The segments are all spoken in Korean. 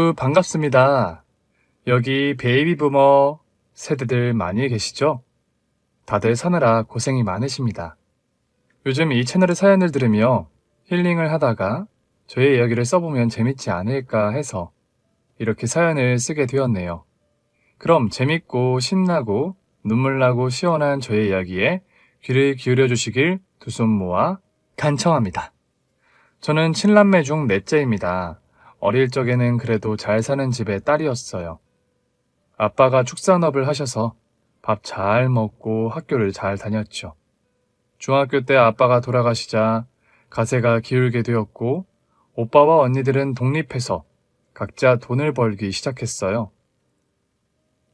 모두 반갑습니다. 여기 베이비 부머 세대들 많이 계시죠? 다들 사느라 고생이 많으십니다. 요즘 이 채널의 사연을 들으며 힐링을 하다가 저의 이야기를 써보면 재밌지 않을까 해서 이렇게 사연을 쓰게 되었네요. 그럼 재밌고 신나고 눈물나고 시원한 저의 이야기에 귀를 기울여 주시길 두 손 모아 간청합니다. 저는 7남매 중 넷째입니다. 어릴 적에는 그래도 잘 사는 집의 딸이었어요. 아빠가 축산업을 하셔서 밥 잘 먹고 학교를 잘 다녔죠. 중학교 때 아빠가 돌아가시자 가세가 기울게 되었고 오빠와 언니들은 독립해서 각자 돈을 벌기 시작했어요.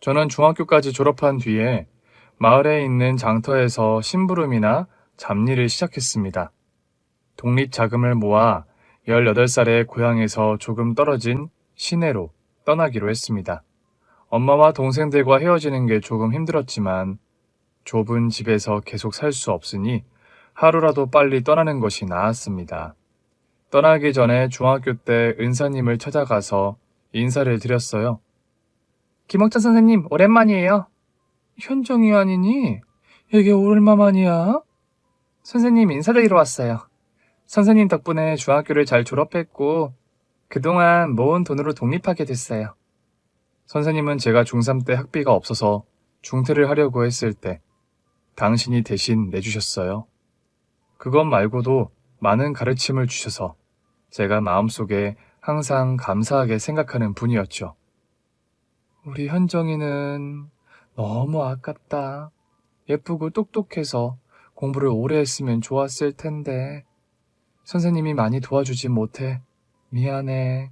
저는 중학교까지 졸업한 뒤에 마을에 있는 장터에서 심부름이나 잡일을 시작했습니다. 독립 자금을 모아 18살에 고향에서 조금 떨어진 시내로 떠나기로 했습니다. 엄마와 동생들과 헤어지는 게 조금 힘들었지만 좁은 집에서 계속 살 수 없으니 하루라도 빨리 떠나는 것이 나았습니다. 떠나기 전에 중학교 때 은사님을 찾아가서 인사를 드렸어요. 김학자 선생님, 오랜만이에요. 현정이 아니니? 이게 얼마만이야? 선생님 인사드리러 왔어요. 선생님 덕분에 중학교를 잘 졸업했고 그동안 모은 돈으로 독립하게 됐어요. 선생님은 제가 중3 때 학비가 없어서 중퇴를 하려고 했을 때 당신이 대신 내주셨어요. 그것 말고도 많은 가르침을 주셔서 제가 마음속에 항상 감사하게 생각하는 분이었죠. 우리 현정이는 너무 아깝다. 예쁘고 똑똑해서 공부를 오래 했으면 좋았을 텐데 선생님이 많이 도와주지 못해 미안해.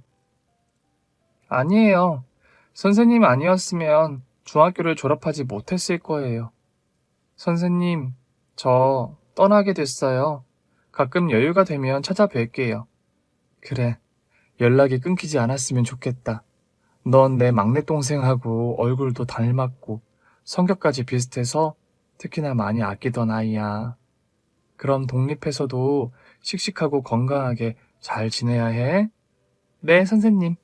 아니에요. 선생님 아니었으면 중학교를 졸업하지 못했을 거예요. 선생님, 저 떠나게 됐어요. 가끔 여유가 되면 찾아뵐게요. 그래, 연락이 끊기지 않았으면 좋겠다. 넌 내 막내 동생하고 얼굴도 닮았고 성격까지 비슷해서 특히나 많이 아끼던 아이야. 그럼 독립해서도 씩씩하고 건강하게 잘 지내야 해. 네, 선생님.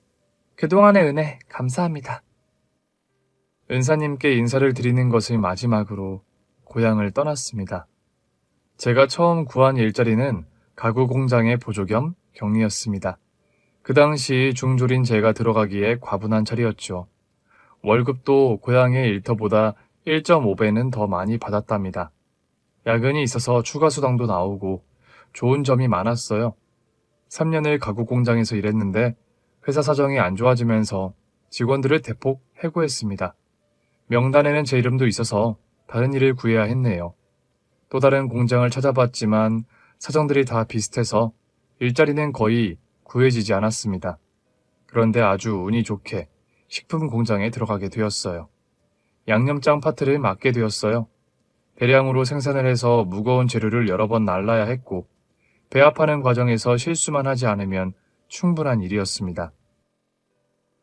그동안의 은혜 감사합니다. 은사님께 인사를 드리는 것을 마지막으로 고향을 떠났습니다. 제가 처음 구한 일자리는 가구 공장의 보조 겸 격리였습니다. 그 당시 중졸인 제가 들어가기에 과분한 자리였죠. 월급도 고향의 일터보다 1.5배는 더 많이 받았답니다. 야근이 있어서 추가 수당도 나오고 좋은 점이 많았어요. 3년을 가구 공장에서 일했는데 회사 사정이 안 좋아지면서 직원들을 대폭 해고했습니다. 명단에는 제 이름도 있어서 다른 일을 구해야 했네요. 또 다른 공장을 찾아봤지만 사정들이 다 비슷해서 일자리는 거의 구해지지 않았습니다. 그런데 아주 운이 좋게 식품 공장에 들어가게 되었어요. 양념장 파트를 맡게 되었어요. 대량으로 생산을 해서 무거운 재료를 여러 번 날라야 했고 배합하는 과정에서 실수만 하지 않으면 충분한 일이었습니다.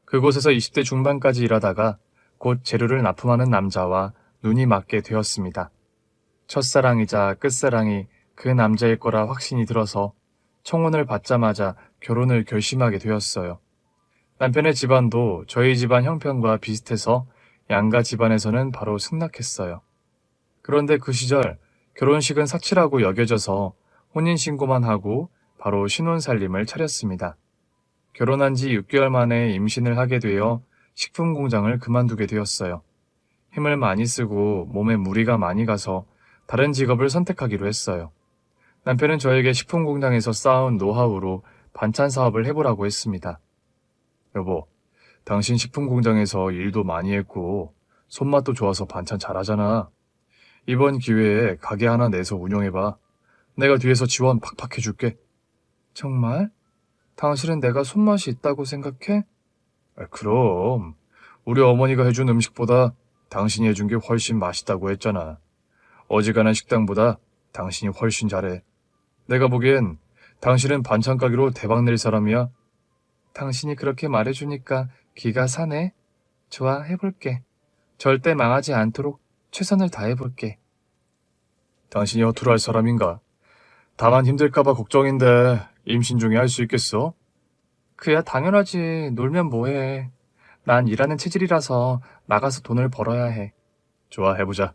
그곳에서 20대 중반까지 일하다가 곧 재료를 납품하는 남자와 눈이 맞게 되었습니다. 첫사랑이자 끝사랑이 그 남자일 거라 확신이 들어서 청혼을 받자마자 결혼을 결심하게 되었어요. 남편의 집안도 저희 집안 형편과 비슷해서 양가 집안에서는 바로 승낙했어요. 그런데 그 시절 결혼식은 사치라고 여겨져서 혼인신고만 하고 바로 신혼살림을 차렸습니다. 결혼한 지 6개월 만에 임신을 하게 되어 식품 공장을 그만두게 되었어요. 힘을 많이 쓰고 몸에 무리가 많이 가서 다른 직업을 선택하기로 했어요. 남편은 저에게 식품 공장에서 쌓은 노하우로 반찬 사업을 해보라고 했습니다. 여보, 당신 식품 공장에서 일도 많이 했고 손맛도 좋아서 반찬 잘하잖아. 이번 기회에 가게 하나 내서 운영해봐. 내가 뒤에서 지원 팍팍 해줄게. 정말? 당신은 내가 손맛이 있다고 생각해? 그럼. 우리 어머니가 해준 음식보다 당신이 해준 게 훨씬 맛있다고 했잖아. 어지간한 식당보다 당신이 훨씬 잘해. 내가 보기엔 당신은 반찬 가게로 대박 낼 사람이야. 당신이 그렇게 말해주니까 기가 사네. 좋아, 해볼게. 절대 망하지 않도록 최선을 다해볼게. 당신이 허투루할 사람인가? 다만 힘들까봐 걱정인데 임신 중에 할 수 있겠어? 그야 당연하지. 놀면 뭐해. 난 일하는 체질이라서 나가서 돈을 벌어야 해. 좋아, 해보자.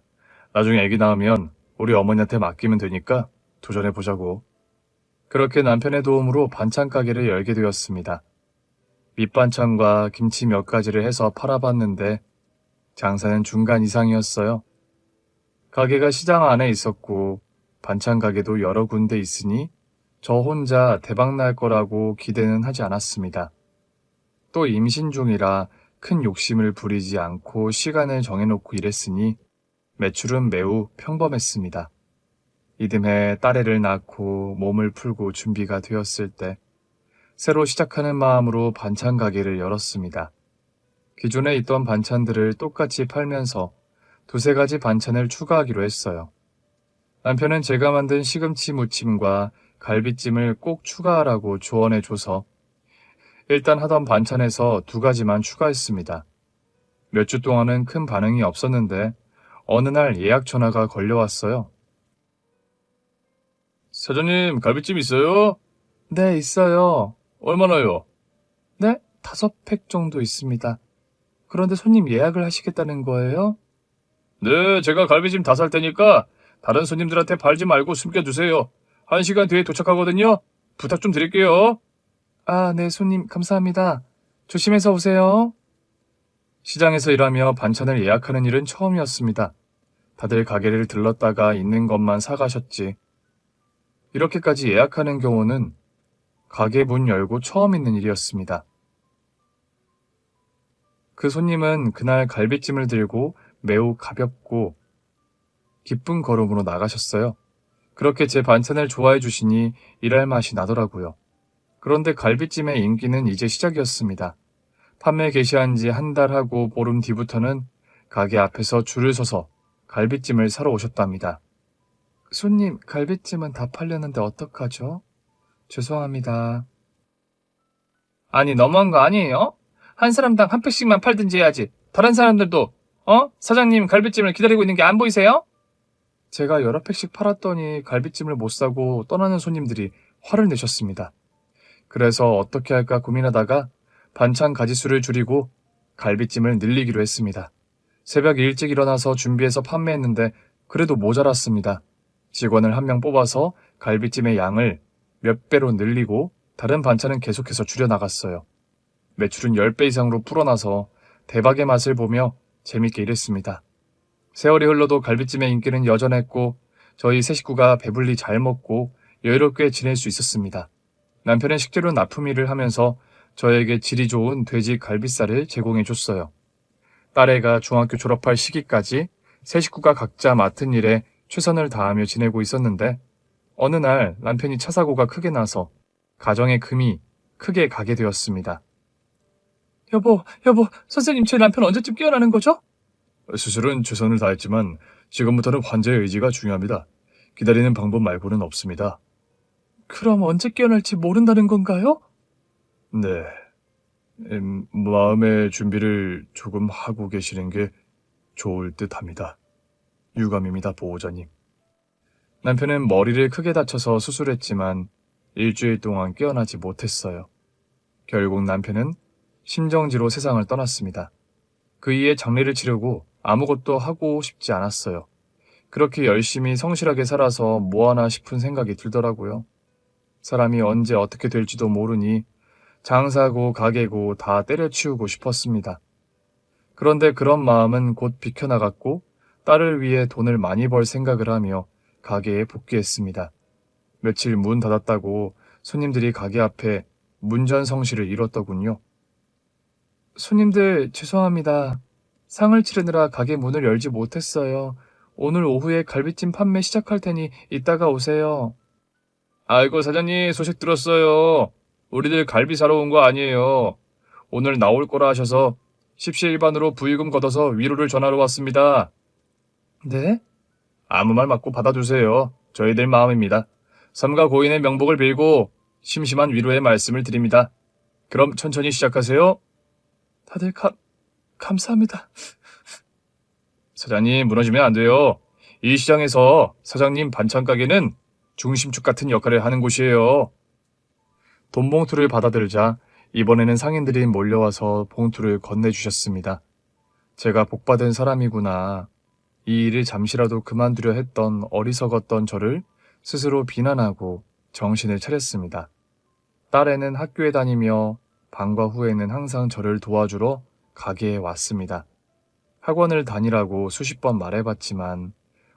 나중에 애기 낳으면 우리 어머니한테 맡기면 되니까 도전해보자고. 그렇게 남편의 도움으로 반찬 가게를 열게 되었습니다. 밑반찬과 김치 몇 가지를 해서 팔아봤는데 장사는 중간 이상이었어요. 가게가 시장 안에 있었고 반찬 가게도 여러 군데 있으니 저 혼자 대박 날 거라고 기대는 하지 않았습니다. 또 임신 중이라 큰 욕심을 부리지 않고 시간을 정해놓고 일했으니 매출은 매우 평범했습니다. 이듬해 딸애를 낳고 몸을 풀고 준비가 되었을 때 새로 시작하는 마음으로 반찬 가게를 열었습니다. 기존에 있던 반찬들을 똑같이 팔면서 두세 가지 반찬을 추가하기로 했어요. 남편은 제가 만든 시금치 무침과 갈비찜을 꼭 추가하라고 조언해줘서 일단 하던 반찬에서 두 가지만 추가했습니다. 몇 주 동안은 큰 반응이 없었는데 어느 날 예약 전화가 걸려왔어요. 사장님, 갈비찜 있어요? 네, 있어요. 얼마나요? 네, 5팩 정도 있습니다. 그런데 손님 예약을 하시겠다는 거예요? 네, 제가 갈비찜 다 살 테니까 다른 손님들한테 팔지 말고 숨겨두세요. 1시간 뒤에 도착하거든요. 부탁 좀 드릴게요. 아, 네, 손님, 감사합니다. 조심해서 오세요. 시장에서 일하며 반찬을 예약하는 일은 처음이었습니다. 다들 가게를 들렀다가 있는 것만 사가셨지. 이렇게까지 예약하는 경우는 가게 문 열고 처음 있는 일이었습니다. 그 손님은 그날 갈비찜을 들고 매우 가볍고 기쁜 걸음으로 나가셨어요. 그렇게 제 반찬을 좋아해 주시니 일할 맛이 나더라고요. 그런데 갈비찜의 인기는 이제 시작이었습니다. 판매 개시한 지 한 달 하고 보름 뒤부터는 가게 앞에서 줄을 서서 갈비찜을 사러 오셨답니다. 손님, 갈비찜은 다 팔렸는데 어떡하죠? 죄송합니다. 아니, 너무한 거 아니에요? 한 사람당 한 팩씩만 팔든지 해야지. 다른 사람들도, 사장님 갈비찜을 기다리고 있는 게 안 보이세요? 제가 여러 팩씩 팔았더니 갈비찜을 못 사고 떠나는 손님들이 화를 내셨습니다. 그래서 어떻게 할까 고민하다가 반찬 가지수를 줄이고 갈비찜을 늘리기로 했습니다. 새벽 일찍 일어나서 준비해서 판매했는데 그래도 모자랐습니다. 직원을 한 명 뽑아서 갈비찜의 양을 몇 배로 늘리고 다른 반찬은 계속해서 줄여나갔어요. 매출은 10배 이상으로 불어나서 대박의 맛을 보며 재밌게 일했습니다. 세월이 흘러도 갈비찜의 인기는 여전했고 저희 세 식구가 배불리 잘 먹고 여유롭게 지낼 수 있었습니다. 남편은 식재료 납품 일을 하면서 저에게 질이 좋은 돼지 갈비살을 제공해줬어요. 딸애가 중학교 졸업할 시기까지 세 식구가 각자 맡은 일에 최선을 다하며 지내고 있었는데 어느 날 남편이 차 사고가 크게 나서 가정의 금이 크게 가게 되었습니다. 여보, 선생님 제 남편 언제쯤 깨어나는 거죠? 수술은 최선을 다했지만 지금부터는 환자의 의지가 중요합니다. 기다리는 방법 말고는 없습니다. 그럼 언제 깨어날지 모른다는 건가요? 네. 마음의 준비를 조금 하고 계시는 게 좋을 듯 합니다. 유감입니다, 보호자님. 남편은 머리를 크게 다쳐서 수술했지만 일주일 동안 깨어나지 못했어요. 결국 남편은 심정지로 세상을 떠났습니다. 그 이에 장례를 치르고 아무것도 하고 싶지 않았어요. 그렇게 열심히 성실하게 살아서 뭐하나 싶은 생각이 들더라고요. 사람이 언제 어떻게 될지도 모르니 장사고 가게고 다 때려치우고 싶었습니다. 그런데 그런 마음은 곧 비켜나갔고 딸을 위해 돈을 많이 벌 생각을 하며 가게에 복귀했습니다. 며칠 문 닫았다고 손님들이 가게 앞에 문전성시를 이뤘더군요. 손님들 죄송합니다. 상을 치르느라 가게 문을 열지 못했어요. 오늘 오후에 갈비찜 판매 시작할 테니 이따가 오세요. 아이고 사장님 소식 들었어요. 우리들 갈비 사러 온 거 아니에요. 오늘 나올 거라 하셔서 십시일반으로 부의금 걷어서 위로를 전하러 왔습니다. 네? 아무 말 맞고 받아주세요. 저희들 마음입니다. 삼가 고인의 명복을 빌고 심심한 위로의 말씀을 드립니다. 그럼 천천히 시작하세요. 다들 감사합니다. 사장님 무너지면 안 돼요. 이 시장에서 사장님 반찬 가게는 중심축 같은 역할을 하는 곳이에요. 돈봉투를 받아들자 이번에는 상인들이 몰려와서 봉투를 건네주셨습니다. 제가 복받은 사람이구나. 이 일을 잠시라도 그만두려 했던 어리석었던 저를 스스로 비난하고 정신을 차렸습니다. 딸애는 학교에 다니며 방과 후에는 항상 저를 도와주러 가게에 왔습니다. 학원을 다니라고 수십 번 말해봤지만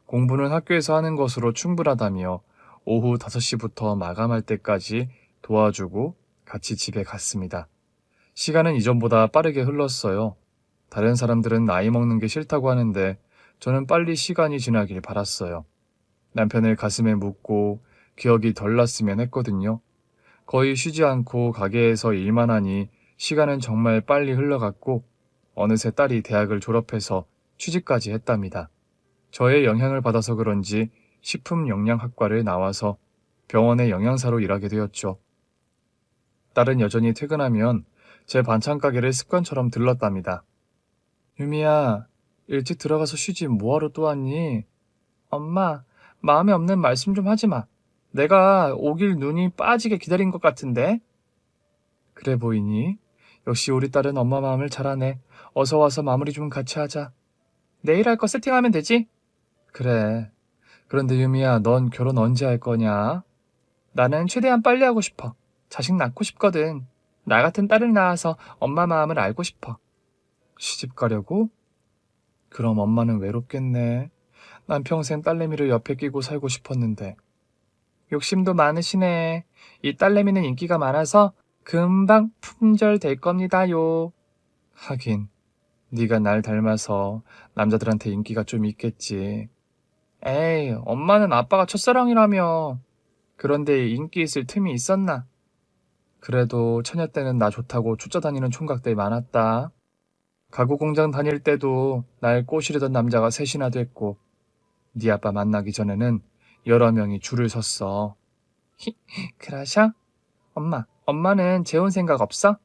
공부는 학교에서 하는 것으로 충분하다며 오후 5시부터 마감할 때까지 도와주고 같이 집에 갔습니다. 시간은 이전보다 빠르게 흘렀어요. 다른 사람들은 나이 먹는 게 싫다고 하는데 저는 빨리 시간이 지나길 바랐어요. 남편을 가슴에 묻고 기억이 덜 났으면 했거든요. 거의 쉬지 않고 가게에서 일만 하니 시간은 정말 빨리 흘러갔고 어느새 딸이 대학을 졸업해서 취직까지 했답니다. 저의 영향을 받아서 그런지 식품영양학과를 나와서 병원의 영양사로 일하게 되었죠. 딸은 여전히 퇴근하면 제 반찬 가게를 습관처럼 들렀답니다. 유미야, 일찍 들어가서 쉬지 뭐하러 또 왔니? 엄마, 마음에 없는 말씀 좀 하지 마. 내가 오길 눈이 빠지게 기다린 것 같은데? 그래 보이니? 역시 우리 딸은 엄마 마음을 잘 아네. 어서 와서 마무리 좀 같이 하자. 내일 할 거 세팅하면 되지? 그래. 그런데 유미야, 넌 결혼 언제 할 거냐? 나는 최대한 빨리 하고 싶어. 자식 낳고 싶거든. 나 같은 딸을 낳아서 엄마 마음을 알고 싶어. 시집 가려고? 그럼 엄마는 외롭겠네. 난 평생 딸내미를 옆에 끼고 살고 싶었는데. 욕심도 많으시네. 이 딸내미는 인기가 많아서 금방 품절 될 겁니다요. 하긴, 네가 날 닮아서 남자들한테 인기가 좀 있겠지. 에이, 엄마는 아빠가 첫사랑이라며. 그런데 인기 있을 틈이 있었나? 그래도 처녀 때는 나 좋다고 쫓아다니는 총각들 많았다. 가구 공장 다닐 때도 날 꼬시려던 남자가 셋이나 됐고, 네 아빠 만나기 전에는 여러 명이 줄을 섰어. 그러셔? 엄마는 재혼 생각 없어?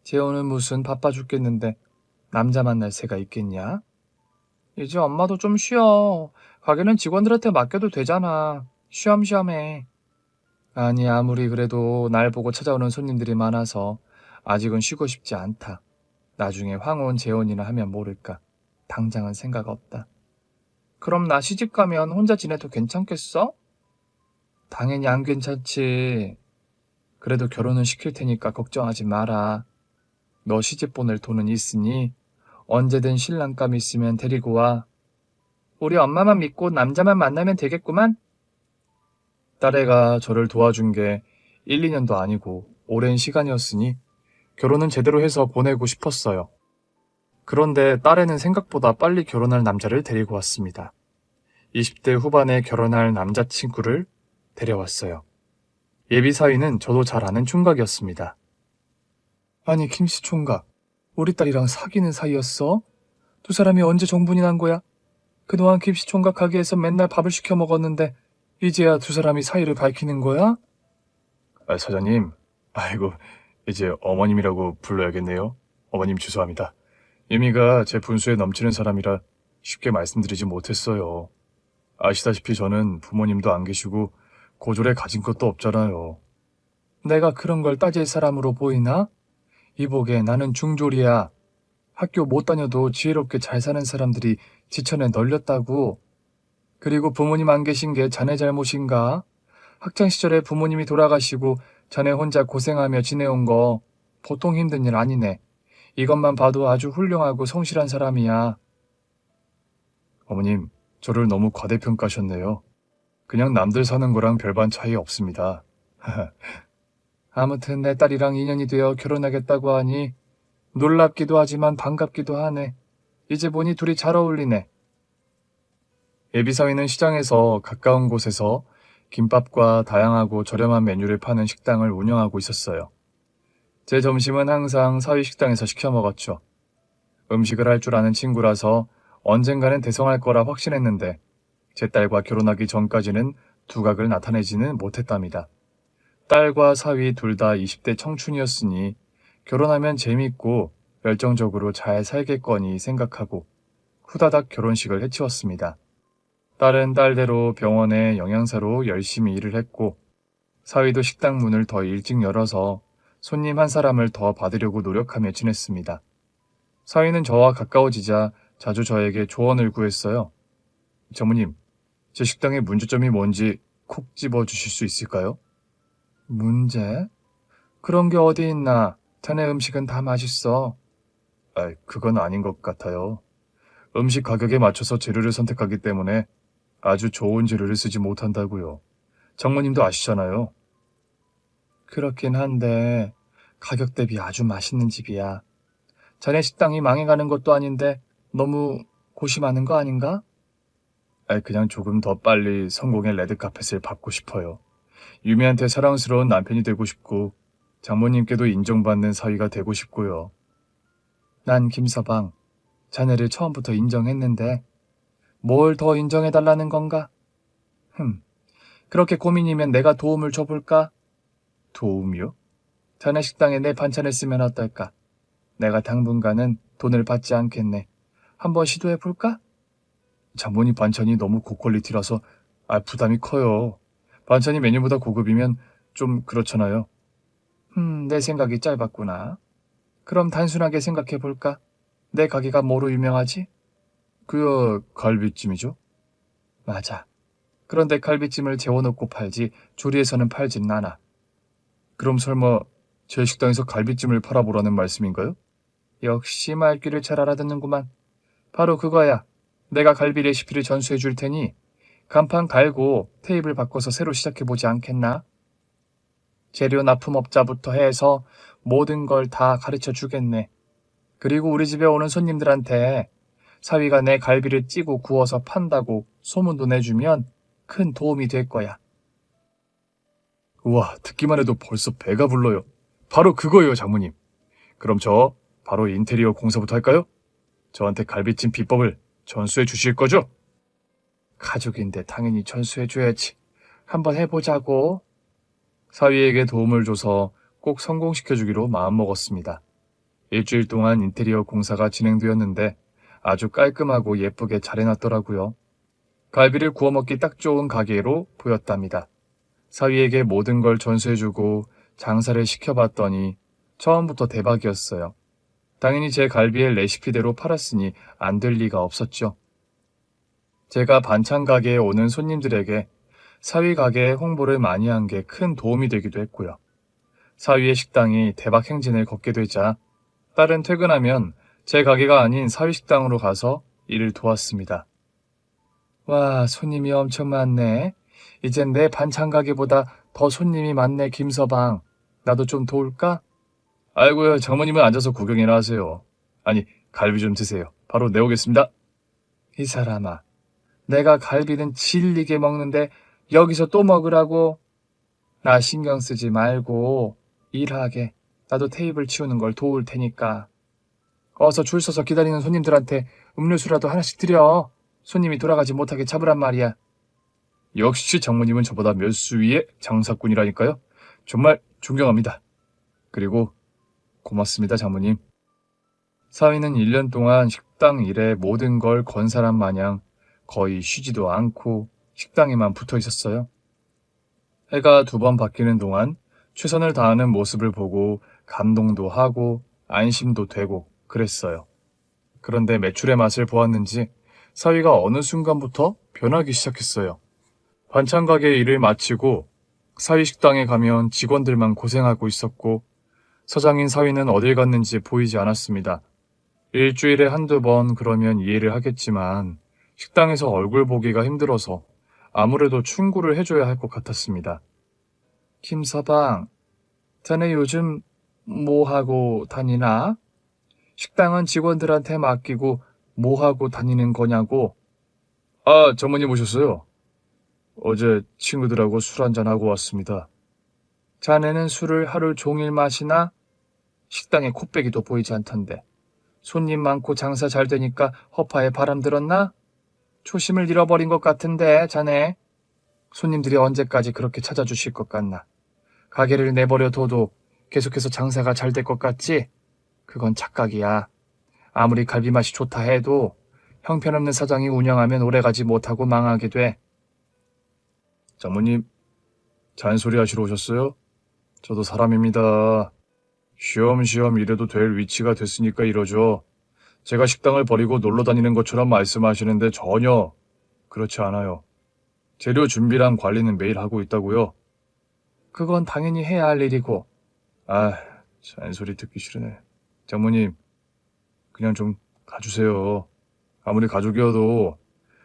재혼은 무슨 바빠 죽겠는데 남자 만날 새가 있겠냐? 이제 엄마도 좀 쉬어. 가게는 직원들한테 맡겨도 되잖아. 쉬엄쉬엄해. 아니, 아무리 그래도 날 보고 찾아오는 손님들이 많아서 아직은 쉬고 싶지 않다. 나중에 황혼 재혼이나 하면 모를까. 당장은 생각 없다. 그럼 나 시집 가면 혼자 지내도 괜찮겠어? 당연히 안 괜찮지. 그래도 결혼은 시킬 테니까 걱정하지 마라. 너 시집 보낼 돈은 있으니 언제든 신랑감 있으면 데리고 와. 우리 엄마만 믿고 남자만 만나면 되겠구만. 딸애가 저를 도와준 게 1, 2년도 아니고 오랜 시간이었으니 결혼은 제대로 해서 보내고 싶었어요. 그런데 딸애는 생각보다 빨리 결혼할 남자를 데리고 왔습니다. 20대 후반에 결혼할 남자친구를 데려왔어요. 예비 사위는 저도 잘 아는 총각이었습니다. 아니, 김씨 총각, 우리 딸이랑 사귀는 사이였어? 두 사람이 언제 정분이 난 거야? 그동안 김씨 총각 가게에서 맨날 밥을 시켜 먹었는데 이제야 두 사람이 사이를 밝히는 거야? 사장님, 아이고, 이제 어머님이라고 불러야겠네요. 어머님 죄송합니다. 유미가 제 분수에 넘치는 사람이라 쉽게 말씀드리지 못했어요. 아시다시피 저는 부모님도 안 계시고 고졸에 가진 것도 없잖아요. 내가 그런 걸 따질 사람으로 보이나? 이보게 나는 중졸이야. 학교 못 다녀도 지혜롭게 잘 사는 사람들이 지천에 널렸다고. 그리고 부모님 안 계신 게 자네 잘못인가? 학창시절에 부모님이 돌아가시고 자네 혼자 고생하며 지내온 거 보통 힘든 일 아니네. 이것만 봐도 아주 훌륭하고 성실한 사람이야. 어머님, 저를 너무 과대평가하셨네요. 그냥 남들 사는 거랑 별반 차이 없습니다. 아무튼 내 딸이랑 인연이 되어 결혼하겠다고 하니 놀랍기도 하지만 반갑기도 하네. 이제 보니 둘이 잘 어울리네. 예비사위는 시장에서 가까운 곳에서 김밥과 다양하고 저렴한 메뉴를 파는 식당을 운영하고 있었어요. 제 점심은 항상 사위 식당에서 시켜 먹었죠. 음식을 할 줄 아는 친구라서 언젠가는 대성할 거라 확신했는데 제 딸과 결혼하기 전까지는 두각을 나타내지는 못했답니다. 딸과 사위 둘 다 20대 청춘이었으니 결혼하면 재밌고 열정적으로 잘 살겠거니 생각하고 후다닥 결혼식을 해치웠습니다. 딸은 딸대로 병원에 영양사로 열심히 일을 했고 사위도 식당 문을 더 일찍 열어서 손님 한 사람을 더 받으려고 노력하며 지냈습니다. 사위는 저와 가까워지자 자주 저에게 조언을 구했어요. 장모님, 제 식당의 문제점이 뭔지 콕 집어 주실 수 있을까요? 문제? 그런 게 어디 있나? 자네 음식은 다 맛있어. 그건 아닌 것 같아요. 음식 가격에 맞춰서 재료를 선택하기 때문에 아주 좋은 재료를 쓰지 못한다고요. 장모님도 아시잖아요. 그렇긴 한데 가격 대비 아주 맛있는 집이야. 자네 식당이 망해가는 것도 아닌데 너무 고심하는 거 아닌가? 그냥 조금 더 빨리 성공의 레드카펫을 밟고 싶어요. 유미한테 사랑스러운 남편이 되고 싶고 장모님께도 인정받는 사위가 되고 싶고요. 난 김서방, 자네를 처음부터 인정했는데 뭘 더 인정해달라는 건가? 그렇게 고민이면 내가 도움을 줘볼까? 도움이요? 자네 식당에 내 반찬을 쓰면 어떨까? 내가 당분간은 돈을 받지 않겠네. 한번 시도해볼까? 장모님 반찬이 너무 고퀄리티라서 부담이 커요. 반찬이 메뉴보다 고급이면 좀 그렇잖아요. 내 생각이 짧았구나. 그럼 단순하게 생각해볼까? 내 가게가 뭐로 유명하지? 그야 갈비찜이죠. 맞아. 그런데 갈비찜을 재워놓고 팔지 조리해서는 팔진 않아. 그럼 설마 제 식당에서 갈비찜을 팔아보라는 말씀인가요? 역시 말귀를 잘 알아듣는구만. 바로 그거야. 내가 갈비 레시피를 전수해 줄 테니 간판 갈고 테이블 바꿔서 새로 시작해보지 않겠나? 재료 납품업자부터 해서 모든 걸 다 가르쳐 주겠네. 그리고 우리 집에 오는 손님들한테 사위가 내 갈비를 찌고 구워서 판다고 소문도 내주면 큰 도움이 될 거야. 우와, 듣기만 해도 벌써 배가 불러요. 바로 그거예요, 장모님. 그럼 저 바로 인테리어 공사부터 할까요? 저한테 갈비찜 비법을 전수해 주실 거죠? 가족인데 당연히 전수해 줘야지. 한번 해보자고. 사위에게 도움을 줘서 꼭 성공시켜주기로 마음먹었습니다. 일주일 동안 인테리어 공사가 진행되었는데 아주 깔끔하고 예쁘게 잘 해놨더라고요. 갈비를 구워 먹기 딱 좋은 가게로 보였답니다. 사위에게 모든 걸 전수해주고 장사를 시켜봤더니 처음부터 대박이었어요. 당연히 제 갈비의 레시피대로 팔았으니 안 될 리가 없었죠. 제가 반찬 가게에 오는 손님들에게 사위 가게에 홍보를 많이 한 게 큰 도움이 되기도 했고요. 사위의 식당이 대박 행진을 걷게 되자 딸은 퇴근하면 제 가게가 아닌 사위 식당으로 가서 일을 도왔습니다. 와, 손님이 엄청 많네. 이젠 내 반찬 가게보다 더 손님이 많네, 김서방. 나도 좀 도울까? 아이고요, 장모님은 앉아서 구경이나 하세요. 아니, 갈비 좀 드세요. 바로 내오겠습니다. 이 사람아, 내가 갈비는 질리게 먹는데 여기서 또 먹으라고? 나 신경 쓰지 말고 일하게. 나도 테이블 치우는 걸 도울 테니까. 어서 줄 서서 기다리는 손님들한테 음료수라도 하나씩 드려. 손님이 돌아가지 못하게 잡으란 말이야. 역시 장모님은 저보다 몇 수 위의 장사꾼이라니까요. 정말 존경합니다. 그리고 고맙습니다, 장모님. 사위는 1년 동안 식당 일에 모든 걸 건 사람 마냥 거의 쉬지도 않고 식당에만 붙어 있었어요. 해가 2번 바뀌는 동안 최선을 다하는 모습을 보고 감동도 하고 안심도 되고 그랬어요. 그런데 매출의 맛을 보았는지 사위가 어느 순간부터 변하기 시작했어요. 반찬 가게 일을 마치고 사위 식당에 가면 직원들만 고생하고 있었고 사장인 사위는 어딜 갔는지 보이지 않았습니다. 일주일에 한두 번 그러면 이해를 하겠지만 식당에서 얼굴 보기가 힘들어서 아무래도 충고를 해줘야 할 것 같았습니다. 김서방, 자네 요즘 뭐 하고 다니나? 식당은 직원들한테 맡기고 뭐 하고 다니는 거냐고? 장모님 오셨어요? 어제 친구들하고 술 한잔하고 왔습니다. 자네는 술을 하루 종일 마시나? 식당에 코빼기도 보이지 않던데. 손님 많고 장사 잘 되니까 허파에 바람 들었나? 초심을 잃어버린 것 같은데, 자네. 손님들이 언제까지 그렇게 찾아주실 것 같나? 가게를 내버려 둬도 계속해서 장사가 잘 될 것 같지? 그건 착각이야. 아무리 갈비 맛이 좋다 해도 형편없는 사장이 운영하면 오래가지 못하고 망하게 돼. 장모님, 잔소리 하시러 오셨어요? 저도 사람입니다. 쉬엄쉬엄 이래도 될 위치가 됐으니까 이러죠. 제가 식당을 버리고 놀러 다니는 것처럼 말씀하시는데 전혀 그렇지 않아요. 재료 준비랑 관리는 매일 하고 있다고요. 그건 당연히 해야 할 일이고. 아, 잔소리 듣기 싫으네. 장모님, 그냥 좀 가주세요. 아무리 가족이어도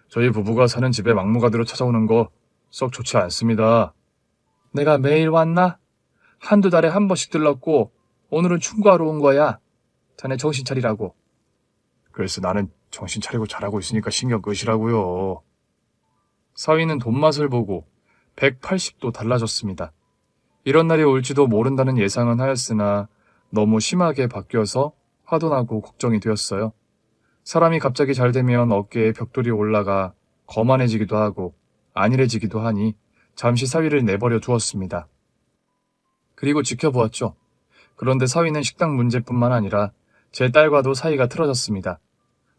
저희 부부가 사는 집에 막무가내로 찾아오는 거 썩 좋지 않습니다. 내가 매일 왔나? 한두 달에 한 번씩 들렀고 오늘은 충고하러 온 거야. 자네 정신 차리라고. 그래서 나는 정신 차리고 잘하고 있으니까 신경 끄시라고요. 사위는 돈맛을 보고 180도 달라졌습니다. 이런 날이 올지도 모른다는 예상은 하였으나 너무 심하게 바뀌어서 화도 나고 걱정이 되었어요. 사람이 갑자기 잘 되면 어깨에 벽돌이 올라가 거만해지기도 하고 안일해지기도 하니 잠시 사위를 내버려 두었습니다. 그리고 지켜보았죠. 그런데 사위는 식당 문제뿐만 아니라 제 딸과도 사이가 틀어졌습니다.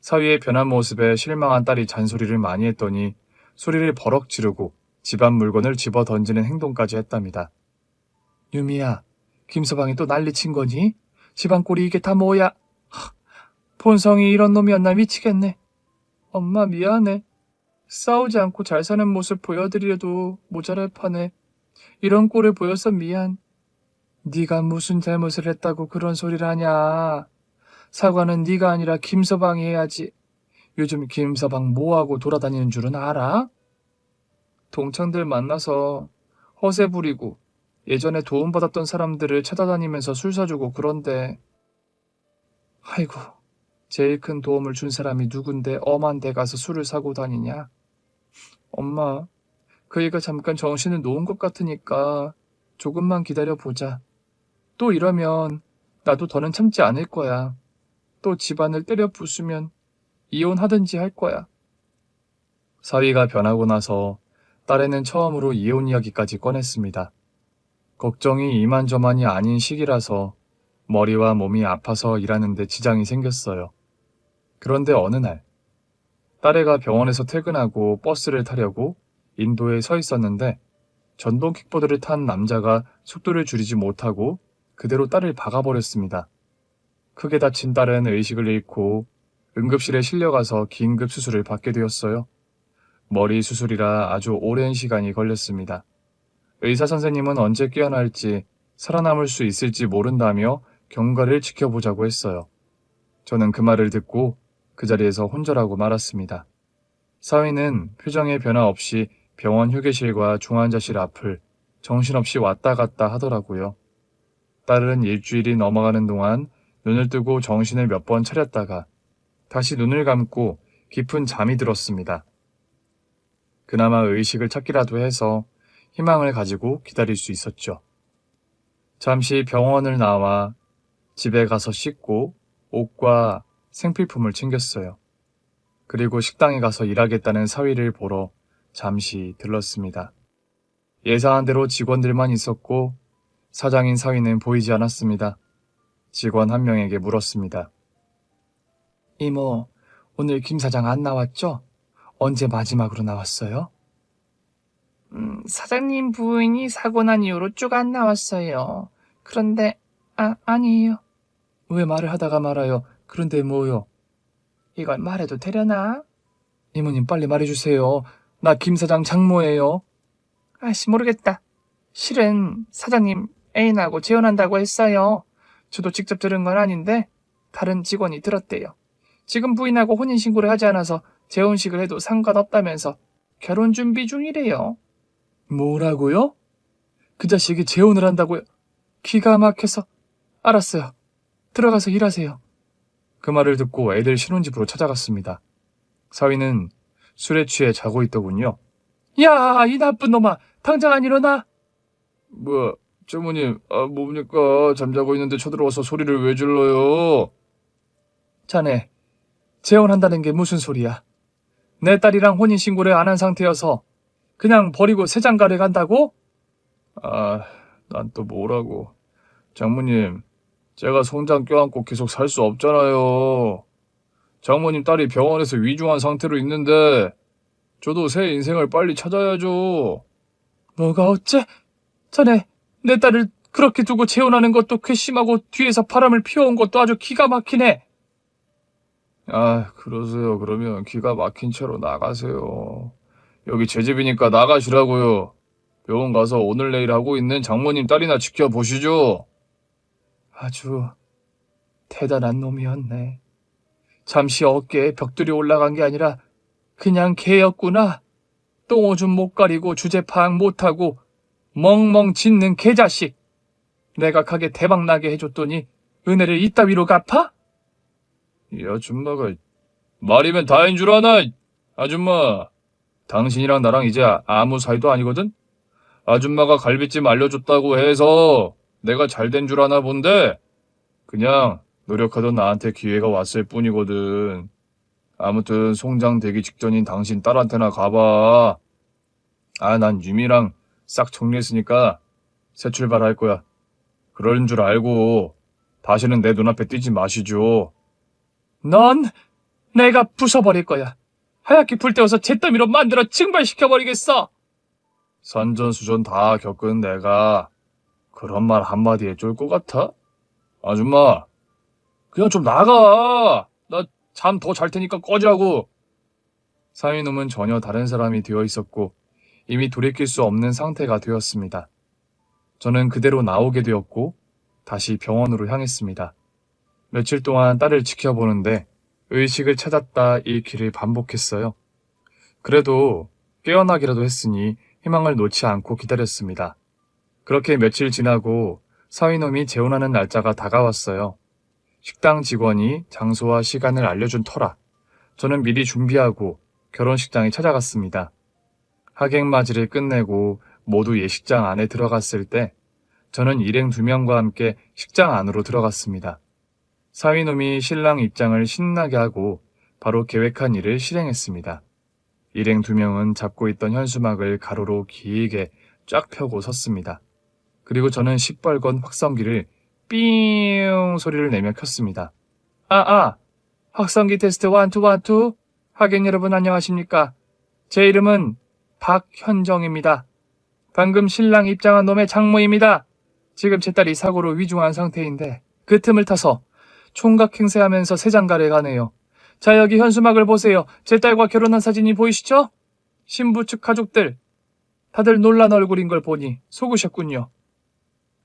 사위의 변한 모습에 실망한 딸이 잔소리를 많이 했더니 소리를 버럭 지르고 집안 물건을 집어 던지는 행동까지 했답니다. 유미야, 김서방이 또 난리친 거니? 집안 꼴이 이게 다 뭐야? 본성이 이런 놈이었나 미치겠네. 엄마 미안해. 싸우지 않고 잘 사는 모습 보여드리려도 모자랄 판에 이런 꼴을 보여서 미안. 네가 무슨 잘못을 했다고 그런 소리를 하냐. 사과는 네가 아니라 김서방이 해야지. 요즘 김서방 뭐하고 돌아다니는 줄은 알아? 동창들 만나서 허세 부리고 예전에 도움받았던 사람들을 찾아다니면서 술 사주고 그런데. 아이고, 제일 큰 도움을 준 사람이 누군데 엄한 데 가서 술을 사고 다니냐. 엄마, 그 애가 잠깐 정신을 놓은 것 같으니까 조금만 기다려보자. 또 이러면 나도 더는 참지 않을 거야. 또 집안을 때려 부수면 이혼하든지 할 거야. 사위가 변하고 나서 딸애는 처음으로 이혼 이야기까지 꺼냈습니다. 걱정이 이만저만이 아닌 시기라서 머리와 몸이 아파서 일하는데 지장이 생겼어요. 그런데 어느 날 딸애가 병원에서 퇴근하고 버스를 타려고 인도에 서 있었는데 전동 킥보드를 탄 남자가 속도를 줄이지 못하고 그대로 딸을 박아버렸습니다. 크게 다친 딸은 의식을 잃고 응급실에 실려가서 긴급 수술을 받게 되었어요. 머리 수술이라 아주 오랜 시간이 걸렸습니다. 의사 선생님은 언제 깨어날지 살아남을 수 있을지 모른다며 경과를 지켜보자고 했어요. 저는 그 말을 듣고 그 자리에서 혼절하고 말았습니다. 사위는 표정에 변화 없이 병원 휴게실과 중환자실 앞을 정신없이 왔다 갔다 하더라고요. 딸은 일주일이 넘어가는 동안 눈을 뜨고 정신을 몇 번 차렸다가 다시 눈을 감고 깊은 잠이 들었습니다. 그나마 의식을 찾기라도 해서 희망을 가지고 기다릴 수 있었죠. 잠시 병원을 나와 집에 가서 씻고 옷과 생필품을 챙겼어요. 그리고 식당에 가서 일하겠다는 사위를 보러 잠시 들렀습니다. 예상한 대로 직원들만 있었고 사장인 사위는 보이지 않았습니다. 직원 한 명에게 물었습니다. 이모, 오늘 김 사장 안 나왔죠? 언제 마지막으로 나왔어요? 사장님 부인이 사고 난 이후로 쭉 안 나왔어요. 그런데, 아니에요. 왜 말을 하다가 말아요? 그런데 뭐요? 이걸 말해도 되려나? 이모님 빨리 말해주세요. 나 김 사장 장모예요. 모르겠다. 실은 사장님 애인하고 재혼한다고 했어요. 저도 직접 들은 건 아닌데 다른 직원이 들었대요. 지금 부인하고 혼인신고를 하지 않아서 재혼식을 해도 상관없다면서 결혼 준비 중이래요. 뭐라고요? 그 자식이 재혼을 한다고요? 기가 막혀서. 알았어요. 들어가서 일하세요. 그 말을 듣고 애들 신혼집으로 찾아갔습니다. 사위는 술에 취해 자고 있더군요. 야, 이 나쁜 놈아, 당장 안 일어나? 뭐야, 장모님, 뭡니까? 잠자고 있는데 쳐들어와서 소리를 왜 질러요? 자네, 재혼한다는 게 무슨 소리야? 내 딸이랑 혼인신고를 안 한 상태여서 그냥 버리고 새장가를 간다고? 난 또 뭐라고. 장모님, 제가 송장 껴안고 계속 살 수 없잖아요. 장모님 딸이 병원에서 위중한 상태로 있는데 저도 새 인생을 빨리 찾아야죠. 뭐가 어째? 자네 내 딸을 그렇게 두고 재혼하는 것도 괘씸하고 뒤에서 바람을 피워온 것도 아주 기가 막히네. 아, 그러세요. 그러면 기가 막힌 채로 나가세요. 여기 제 집이니까 나가시라고요. 병원 가서 오늘 내일 하고 있는 장모님 딸이나 지켜보시죠. 아주 대단한 놈이었네. 잠시 어깨에 벽돌이 올라간 게 아니라 그냥 개였구나. 똥오줌 못 가리고 주제 파악 못하고 멍멍 짖는 개자식. 내가 가게 대박나게 해줬더니 은혜를 이따위로 갚아? 이 아줌마가 말이면 다인 줄 아나? 아줌마, 당신이랑 나랑 이제 아무 사이도 아니거든? 아줌마가 갈비찜 알려줬다고 해서 내가 잘된 줄 아나 본데 그냥 노력하던 나한테 기회가 왔을 뿐이거든. 아무튼 송장 되기 직전인 당신 딸한테나 가봐. 아, 난 유미랑 싹 정리했으니까 새 출발할 거야. 그런 줄 알고 다시는 내 눈앞에 띄지 마시죠. 넌 내가 부숴버릴 거야. 하얗게 불태워서 잿더미로 만들어 증발시켜버리겠어. 산전수전 다 겪은 내가 그런 말 한마디에 쫄 것 같아? 아줌마, 그냥 좀 나가. 나 잠 더 잘 테니까 꺼지라고. 사위놈은 전혀 다른 사람이 되어 있었고 이미 돌이킬 수 없는 상태가 되었습니다. 저는 그대로 나오게 되었고 다시 병원으로 향했습니다. 며칠 동안 딸을 지켜보는데 의식을 찾았다 잃기를 반복했어요. 그래도 깨어나기라도 했으니 희망을 놓지 않고 기다렸습니다. 그렇게 며칠 지나고 사위놈이 재혼하는 날짜가 다가왔어요. 식당 직원이 장소와 시간을 알려준 터라 저는 미리 준비하고 결혼식장에 찾아갔습니다. 하객맞이를 끝내고 모두 예식장 안에 들어갔을 때 저는 일행 2명과 함께 식장 안으로 들어갔습니다. 사위놈이 신랑 입장을 신나게 하고 바로 계획한 일을 실행했습니다. 일행 2명은 잡고 있던 현수막을 가로로 길게 쫙 펴고 섰습니다. 그리고 저는 시뻘건 확성기를 삥 소리를 내며 켰습니다. 확성기 테스트 1, 2, 1, 2. 하객 여러분 안녕하십니까? 제 이름은 박현정입니다. 방금 신랑 입장한 놈의 장모입니다. 지금 제 딸이 사고로 위중한 상태인데 그 틈을 타서 총각 행세하면서 세장가를 가네요. 자, 여기 현수막을 보세요. 제 딸과 결혼한 사진이 보이시죠? 신부 측 가족들 다들 놀란 얼굴인 걸 보니 속으셨군요.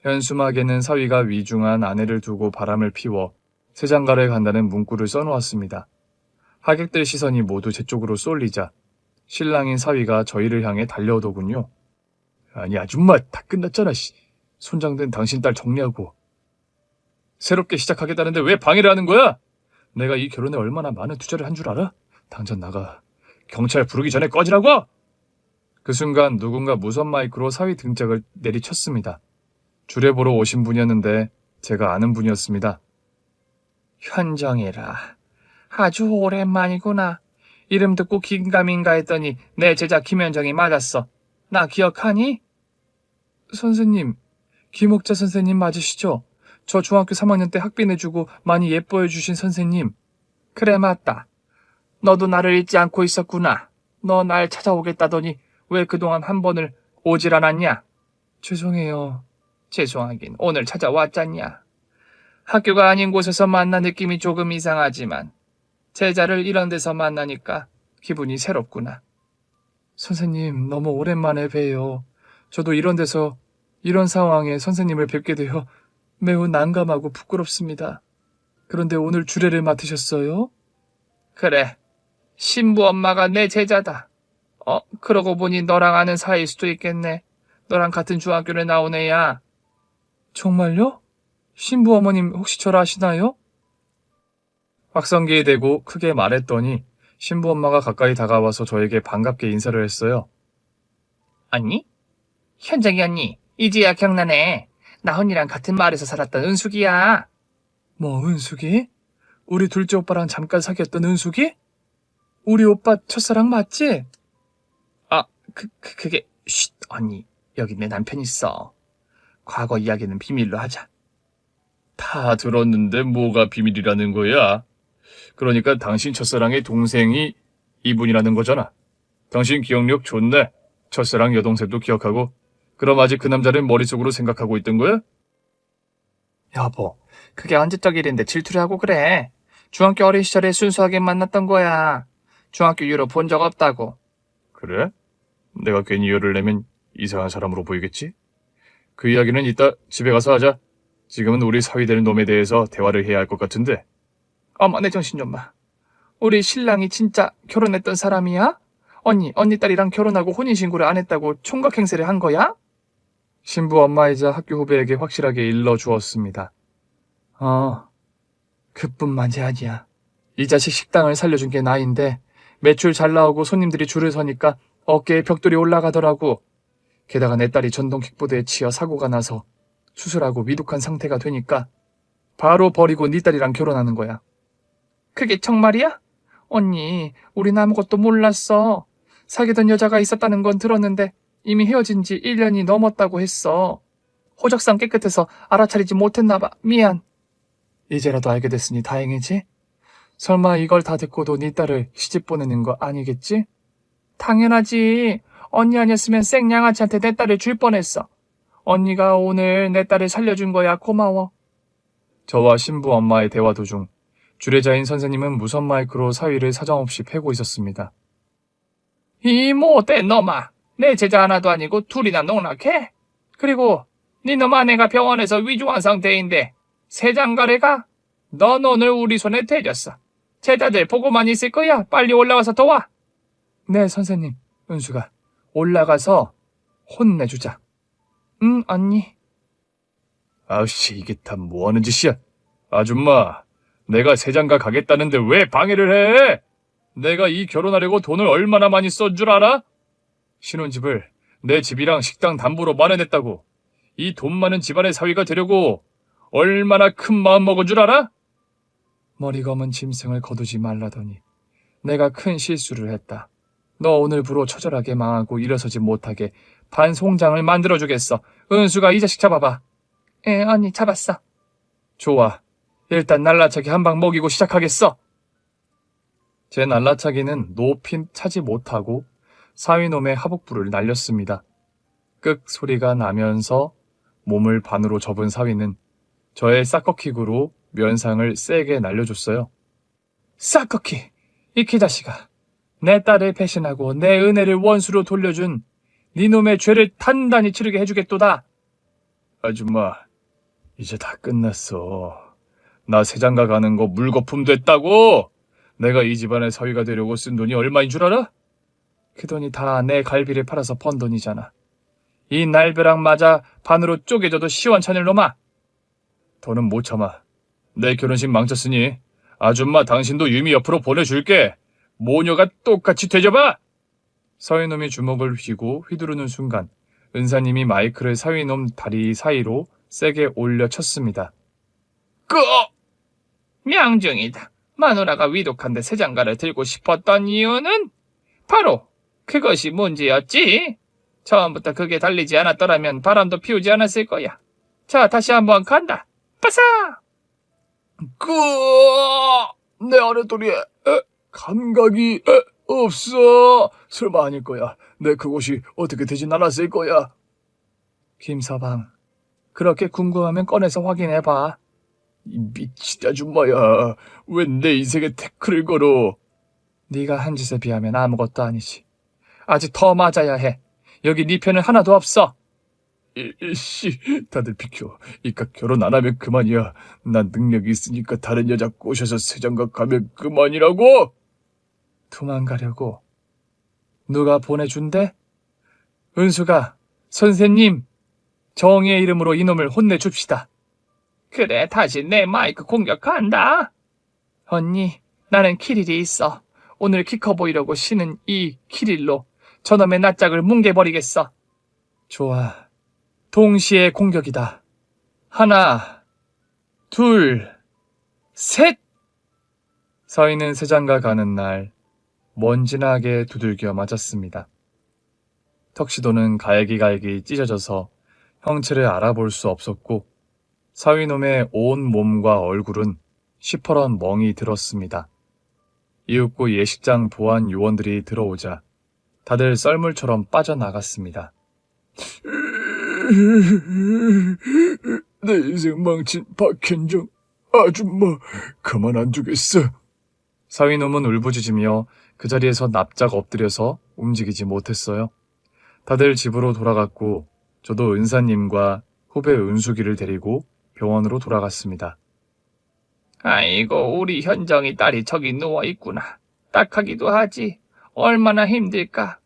현수막에는 사위가 위중한 아내를 두고 바람을 피워 세장가를 간다는 문구를 써놓았습니다. 하객들 시선이 모두 제 쪽으로 쏠리자 신랑인 사위가 저희를 향해 달려오더군요. 아니 아줌마 다 끝났잖아. 손장된 당신 딸 정리하고 새롭게 시작하겠다는데 왜 방해를 하는 거야? 내가 이 결혼에 얼마나 많은 투자를 한 줄 알아? 당장 나가. 경찰 부르기 전에 꺼지라고! 그 순간 누군가 무선 마이크로 사위 등짝을 내리쳤습니다. 주례 보러 오신 분이었는데 제가 아는 분이었습니다. 현정이라. 아주 오랜만이구나. 이름 듣고 긴가민가 했더니 내 제자 김현정이 맞았어. 나 기억하니? 선생님, 김옥자 선생님 맞으시죠? 저 중학교 3학년 때 학비 내주고 많이 예뻐해 주신 선생님. 그래 맞다. 너도 나를 잊지 않고 있었구나. 너 날 찾아오겠다더니 왜 그동안 한 번을 오질 않았냐? 죄송해요. 죄송하긴 오늘 찾아왔잖냐. 학교가 아닌 곳에서 만난 느낌이 조금 이상하지만 제자를 이런 데서 만나니까 기분이 새롭구나. 선생님 너무 오랜만에 뵈요. 저도 이런 데서 이런 상황에 선생님을 뵙게 되어 매우 난감하고 부끄럽습니다. 그런데 오늘 주례를 맡으셨어요? 그래. 신부 엄마가 내 제자다. 그러고 보니 너랑 아는 사이일 수도 있겠네. 너랑 같은 중학교를 나온 애야. 정말요? 신부 어머님 혹시 저를 아시나요? 확성기에 대고 크게 말했더니 신부 엄마가 가까이 다가와서 저에게 반갑게 인사를 했어요. 언니? 현정이 언니, 이제야 기억나네. 나 언니랑 같은 마을에서 살았던 은숙이야. 뭐 은숙이? 우리 둘째 오빠랑 잠깐 사귀었던 은숙이? 우리 오빠 첫사랑 맞지? 그게 쉿 언니, 여기 내 남편 있어. 과거 이야기는 비밀로 하자. 다 들었는데 뭐가 비밀이라는 거야? 그러니까 당신 첫사랑의 동생이 이분이라는 거잖아. 당신 기억력 좋네. 첫사랑 여동생도 기억하고. 그럼 아직 그 남자를 머릿속으로 생각하고 있던 거야? 여보, 그게 언제적 일인데 질투를 하고 그래. 중학교 어린 시절에 순수하게 만났던 거야. 중학교 이후로 본 적 없다고. 그래? 내가 괜히 열을 내면 이상한 사람으로 보이겠지? 그 이야기는 이따 집에 가서 하자. 지금은 우리 사위되는 놈에 대해서 대화를 해야 할 것 같은데. 어머, 내 정신 좀 봐. 우리 신랑이 진짜 결혼했던 사람이야? 언니 딸이랑 결혼하고 혼인신고를 안 했다고 총각 행세를 한 거야? 신부 엄마이자 학교 후배에게 확실하게 일러주었습니다. 그뿐만이 아니야. 이 자식 식당을 살려준 게 나인데 매출 잘 나오고 손님들이 줄을 서니까 어깨에 벽돌이 올라가더라고. 게다가 내 딸이 전동 킥보드에 치여 사고가 나서 수술하고 위독한 상태가 되니까 바로 버리고 네 딸이랑 결혼하는 거야. 그게 정말이야? 언니, 우린 아무것도 몰랐어. 사귀던 여자가 있었다는 건 들었는데 이미 헤어진 지 1년이 넘었다고 했어. 호적상 깨끗해서 알아차리지 못했나 봐. 미안. 이제라도 알게 됐으니 다행이지? 설마 이걸 다 듣고도 네 딸을 시집 보내는 거 아니겠지? 당연하지. 언니 아니었으면 생양아치한테 내 딸을 줄 뻔했어. 언니가 오늘 내 딸을 살려준 거야. 고마워. 저와 신부 엄마의 대화 도중 주례자인 선생님은 무선 마이크로 사위를 사정없이 패고 있었습니다. 이 못된 놈아. 내 제자 하나도 아니고 둘이나 농락해? 그리고 네 놈 아내가 병원에서 위중한 상태인데 세장가래가? 넌 오늘 우리 손에 대졌어. 제자들 보고만 있을 거야. 빨리 올라와서 도와. 네, 선생님. 은수가 올라가서 혼내주자. 응, 언니. 아우씨, 이게 다 뭐하는 짓이야? 아줌마, 내가 세장가 가겠다는데 왜 방해를 해? 내가 이 결혼하려고 돈을 얼마나 많이 쓴 줄 알아? 신혼집을 내 집이랑 식당 담보로 마련했다고. 이 돈 많은 집안의 사위가 되려고 얼마나 큰 마음 먹은 줄 알아? 머리 검은 짐승을 거두지 말라더니 내가 큰 실수를 했다. 너 오늘부로 처절하게 망하고 일어서지 못하게 반송장을 만들어주겠어. 은수가 이 자식 잡아봐. 언니 잡았어. 좋아. 일단 날라차기 한 방 먹이고 시작하겠어. 제 날라차기는 높이 차지 못하고 사위놈의 하복부를 날렸습니다. 끄 소리가 나면서 몸을 반으로 접은 사위는 저의 사커킥으로 면상을 세게 날려줬어요. 사커킥! 이 개자식아. 내 딸을 배신하고 내 은혜를 원수로 돌려준 네 놈의 죄를 단단히 치르게 해주겠도다. 아줌마, 이제 다 끝났어. 나 세장가 가는 거 물거품 됐다고! 내가 이 집안의 사위가 되려고 쓴 돈이 얼마인 줄 알아? 그 돈이 다 내 갈비를 팔아서 번 돈이잖아. 이 날벼락 맞아 반으로 쪼개져도 시원찮을 놈아. 더는 못 참아. 내 결혼식 망쳤으니 아줌마 당신도 유미 옆으로 보내줄게. 모녀가 똑같이 되져봐! 사위놈이 주먹을 휘고 휘두르는 순간 은사님이 마이크를 사위놈 다리 사이로 세게 올려 쳤습니다. 명중이다. 마누라가 위독한데 세장가를 들고 싶었던 이유는 바로 그것이 문제였지. 처음부터 그게 달리지 않았더라면 바람도 피우지 않았을 거야. 자, 다시 한번 간다. 빠사! 내 아랫도리에 감각이 없어. 설마 아닐 거야. 내 그곳이 어떻게 되진 않았을 거야. 김서방, 그렇게 궁금하면 꺼내서 확인해봐. 이 미친 아줌마야. 왜 내 인생에 태클을 걸어? 네가 한 짓에 비하면 아무것도 아니지. 아직 더 맞아야 해. 여기 네 편은 하나도 없어. 씨, 다들 비켜. 이깟 결혼 안 하면 그만이야. 난 능력이 있으니까 다른 여자 꼬셔서 세장가 가면 그만이라고. 도망가려고. 누가 보내준대? 은수가, 선생님, 정의의 이름으로 이놈을 혼내줍시다. 그래, 다시 내 마이크 공격한다. 언니, 나는 키릴이 있어. 오늘 키 커 보이려고 신은 이 키릴로 저놈의 낯짝을 뭉개버리겠어. 좋아. 동시에 공격이다. 하나, 둘, 셋! 서희는 세장가 가는 날 먼지나게 두들겨 맞았습니다. 턱시도는 갈기갈기 찢어져서 형체를 알아볼 수 없었고 사위놈의 온 몸과 얼굴은 시퍼런 멍이 들었습니다. 이윽고 예식장 보안 요원들이 들어오자 다들 썰물처럼 빠져나갔습니다. 내 인생 망친 박현정 아줌마 가만 안 두겠어. 사위놈은 울부짖으며 그 자리에서 납작 엎드려서 움직이지 못했어요. 다들 집으로 돌아갔고 저도 은사님과 후배 은숙이를 데리고 병원으로 돌아갔습니다. 아이고, 우리 현정이 딸이 저기 누워있구나. 딱하기도 하지. 얼마나 힘들까.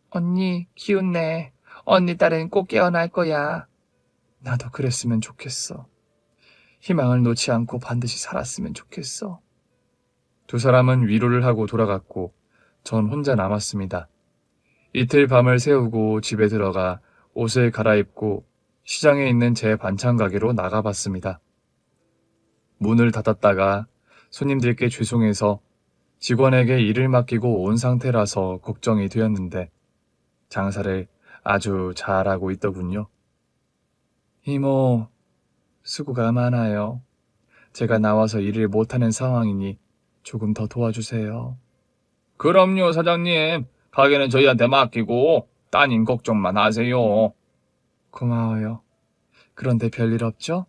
언니, 기운내. 언니 딸은 꼭 깨어날 거야. 나도 그랬으면 좋겠어. 희망을 놓지 않고 반드시 살았으면 좋겠어. 두 사람은 위로를 하고 돌아갔고 전 혼자 남았습니다. 이틀 밤을 새우고 집에 들어가 옷을 갈아입고 시장에 있는 제 반찬 가게로 나가봤습니다. 문을 닫았다가 손님들께 죄송해서 직원에게 일을 맡기고 온 상태라서 걱정이 되었는데 장사를 아주 잘하고 있더군요. 이모, 수고가 많아요. 제가 나와서 일을 못하는 상황이니 조금 더 도와주세요. 그럼요, 사장님. 가게는 저희한테 맡기고 따님 걱정만 하세요. 고마워요. 그런데 별일 없죠?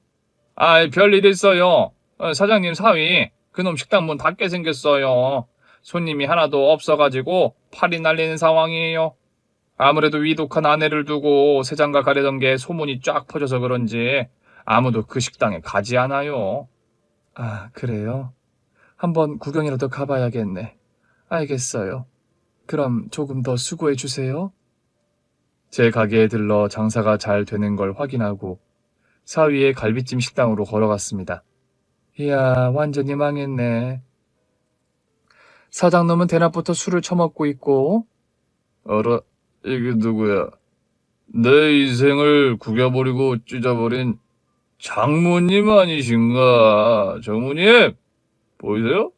아이, 별일 있어요. 사장님 사위, 그놈 식당 문 닫게 생겼어요. 손님이 하나도 없어가지고 팔이 날리는 상황이에요. 아무래도 위독한 아내를 두고 새장가 가려던 게 소문이 쫙 퍼져서 그런지 아무도 그 식당에 가지 않아요. 아, 그래요? 한번 구경이라도 가봐야겠네. 알겠어요. 그럼 조금 더 수고해 주세요. 제 가게에 들러 장사가 잘 되는 걸 확인하고 사위의 갈비찜 식당으로 걸어갔습니다. 이야, 완전히 망했네. 사장놈은 대낮부터 술을 처먹고 있고. 어라, 이게 누구야? 내 인생을 구겨버리고 찢어버린 장모님 아니신가? 장모님, 보이세요?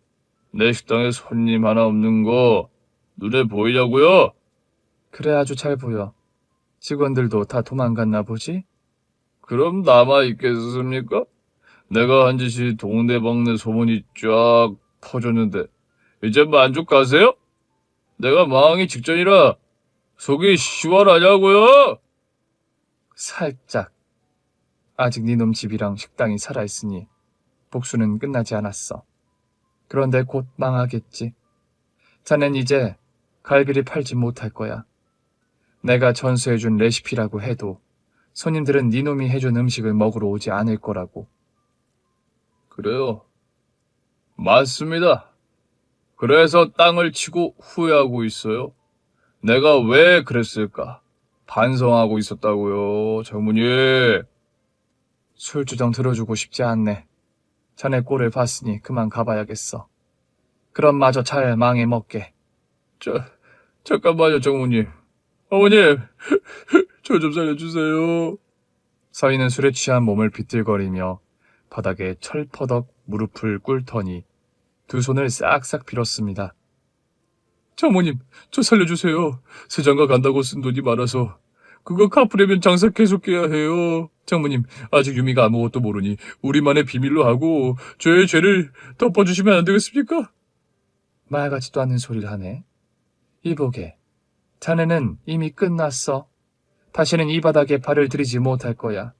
내 식당에 손님 하나 없는 거 눈에 보이냐고요? 그래, 아주 잘 보여. 직원들도 다 도망갔나 보지? 그럼 남아있겠습니까? 내가 한 짓이 동네방네 소문이 쫙 퍼졌는데 이제 만족하세요? 내가 망하기 직전이라 속이 시원하냐고요? 살짝. 아직 니놈 집이랑 식당이 살아있으니 복수는 끝나지 않았어. 그런데 곧 망하겠지. 자넨 이제 갈비를 팔지 못할 거야. 내가 전수해준 레시피라고 해도 손님들은 니놈이 해준 음식을 먹으러 오지 않을 거라고. 그래요. 맞습니다. 그래서 땅을 치고 후회하고 있어요. 내가 왜 그랬을까? 반성하고 있었다고요, 장모님. 술주정 들어주고 싶지 않네. 자네 꼴을 봤으니 그만 가봐야겠어. 그럼 마저 잘 망해 먹게. 잠깐만요, 장모님. 어머님, 저 좀 살려주세요. 서희는 술에 취한 몸을 비틀거리며 바닥에 철퍼덕 무릎을 꿇더니 두 손을 싹싹 빌었습니다. 장모님, 저 살려주세요. 세장가 간다고 쓴 돈이 많아서 그거 갚으려면 장사 계속해야 해요. 장모님, 아직 유미가 아무것도 모르니 우리만의 비밀로 하고 저의 죄를 덮어주시면 안 되겠습니까? 말 같지도 않는 소리를 하네. 이보게, 자네는 이미 끝났어. 다시는 이 바닥에 발을 들이지 못할 거야.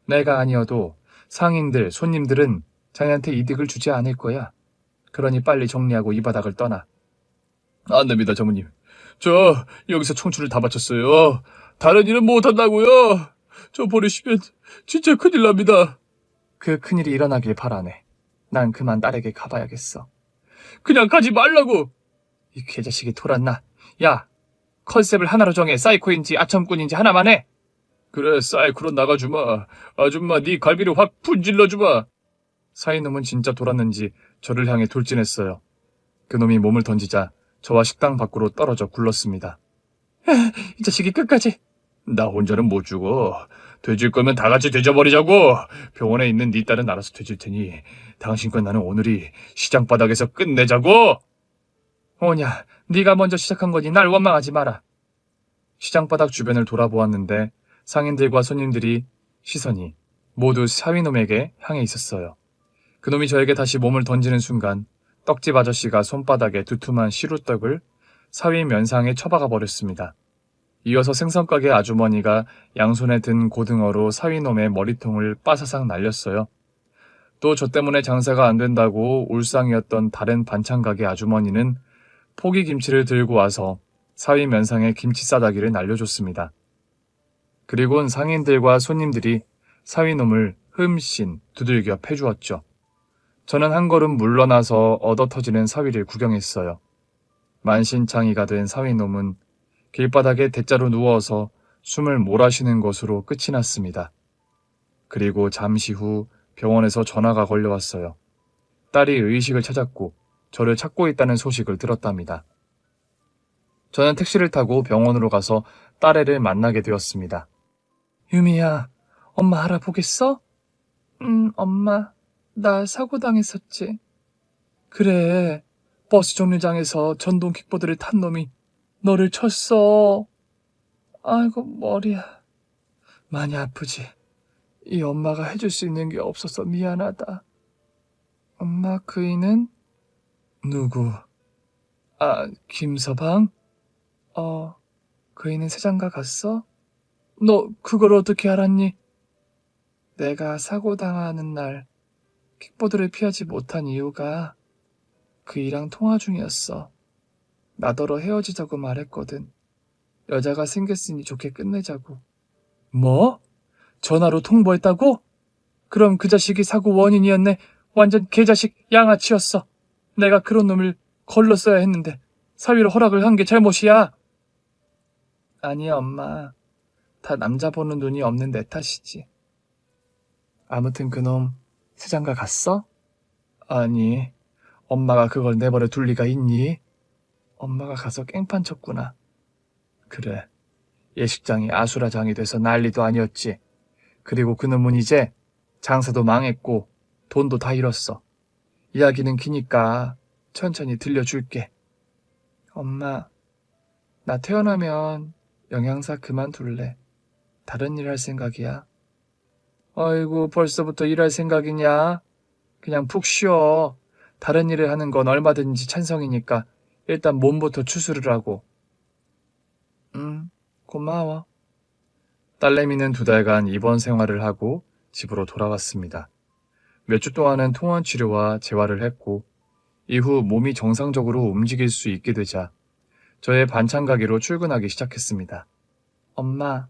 내가 아니어도 상인들, 손님들은 자네한테 이득을 주지 않을 거야. 그러니 빨리 정리하고 이 바닥을 떠나. 안 됩니다, 장모님. 저 여기서 청춘을 다 바쳤어요. 다른 일은 못한다고요. 저 버리시면 진짜 큰일 납니다. 그 큰일이 일어나길 바라네. 난 그만 딸에게 가봐야겠어. 그냥 가지 말라고. 이 개자식이 돌았나. 야, 컨셉을 하나로 정해. 사이코인지 아첨꾼인지 하나만 해. 그래, 사이코로 나가주마. 아줌마, 네 갈비를 확 분질러주마. 사이놈은 진짜 돌았는지 저를 향해 돌진했어요. 그놈이 몸을 던지자 저와 식당 밖으로 떨어져 굴렀습니다. 이 자식이 끝까지. 나 혼자는 못 죽어. 돼질 거면 다 같이 돼져버리자고. 병원에 있는 네 딸은 알아서 돼질 테니 당신과 나는 오늘이 시장 바닥에서 끝내자고. 오냐, 네가 먼저 시작한 거니 날 원망하지 마라. 시장 바닥 주변을 돌아보았는데 상인들과 손님들이 시선이 모두 사위놈에게 향해 있었어요. 그놈이 저에게 다시 몸을 던지는 순간 떡집 아저씨가 손바닥에 두툼한 시루떡을 사위 면상에 쳐박아 버렸습니다. 이어서 생선가게 아주머니가 양손에 든 고등어로 사위놈의 머리통을 빠사삭 날렸어요. 또 저 때문에 장사가 안 된다고 울상이었던 다른 반찬가게 아주머니는 포기김치를 들고 와서 사위 면상에 김치 싸다기를 날려줬습니다. 그리곤 상인들과 손님들이 사위놈을 흠씬 두들겨 패주었죠. 저는 한 걸음 물러나서 얻어터지는 사위를 구경했어요. 만신창이가 된 사위놈은 길바닥에 대자로 누워서 숨을 몰아쉬는 것으로 끝이 났습니다. 그리고 잠시 후 병원에서 전화가 걸려왔어요. 딸이 의식을 찾았고 저를 찾고 있다는 소식을 들었답니다. 저는 택시를 타고 병원으로 가서 딸애를 만나게 되었습니다. 유미야, 엄마 알아보겠어? 엄마, 나 사고 당했었지. 그래, 버스 정류장에서 전동 킥보드를 탄 놈이 너를 쳤어. 아이고, 머리야. 많이 아프지? 이 엄마가 해줄 수 있는 게 없어서 미안하다. 엄마, 그이는? 누구? 김서방? 그이는 세장가 갔어? 너 그걸 어떻게 알았니? 내가 사고 당하는 날 킥보드를 피하지 못한 이유가 그이랑 통화 중이었어. 나더러 헤어지자고 말했거든. 여자가 생겼으니 좋게 끝내자고. 뭐? 전화로 통보했다고? 그럼 그 자식이 사고 원인이었네. 완전 개자식 양아치였어. 내가 그런 놈을 걸렀어야 했는데 사위로 허락을 한 게 잘못이야. 아니야, 엄마. 다 남자 보는 눈이 없는 내 탓이지. 아무튼 그놈 세장가 갔어? 아니, 엄마가 그걸 내버려 둘 리가 있니? 엄마가 가서 깽판 쳤구나. 그래, 예식장이 아수라장이 돼서 난리도 아니었지. 그리고 그놈은 이제 장사도 망했고 돈도 다 잃었어. 이야기는 기니까 천천히 들려줄게. 엄마, 나 태어나면 영양사 그만둘래. 다른 일 할 생각이야. 아이고, 벌써부터 일할 생각이냐? 그냥 푹 쉬어. 다른 일을 하는 건 얼마든지 찬성이니까 일단 몸부터 추스르 하고. 고마워. 딸내미는 2달간 입원 생활을 하고 집으로 돌아왔습니다. 몇 주 동안은 통원 치료와 재활을 했고 이후 몸이 정상적으로 움직일 수 있게 되자 저의 반찬 가게로 출근하기 시작했습니다. 엄마,